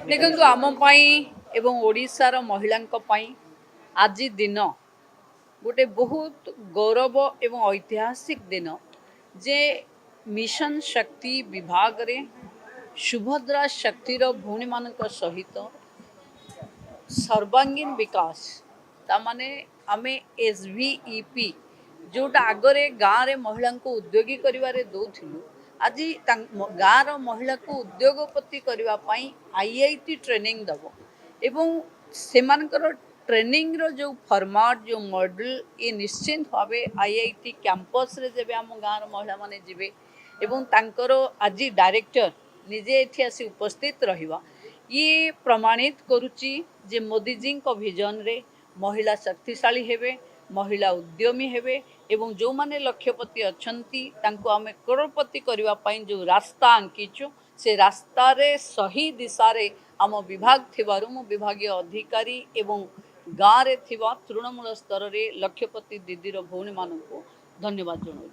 देखो आम एवं ओडिशार महिला आज दिन गोटे बहुत गौरव एवं ऐतिहासिक दिन जे मिशन शक्ति विभाग रे सुभद्रा शक्तिर भूणी मान सहित सर्वांगीन विकास तामाने आमे एसवीईपी जोटा आगरे गाँव रे महिला को उद्योगी करिवारे दौथिलु आज गाँव महिला को उद्योगपति करने आईआईटी ट्रेनिंग दब एवं सेमानकर ट्रेनिंग रो जो फॉर्मेट जो मॉडल ये निश्चिंत भाव आईआईटी कैंपस रे जेबे आम गाँव महिला माने जिबे एवं तांकर आज डायरेक्टर निजे एठी आसी उपस्थित रहिबा ये प्रमाणित करुच्ची जे मोदी जी को विजन रे महिला शक्तिशाली हेबे महिला उद्यमी हेबे एवं जो माने लक्ष्यपति अछंती तांको आमे करोड़पति करबा पई जो रास्ता आंकिचु से रास्ता रे सही दिशा रे आम विभाग थिबारु मो विभागीय अधिकारी एवं गाँव रे थिबा तृणमूल स्तर रे लक्ष्यपति दीदीर भौणी मानक धन्यवाद जणाउछु।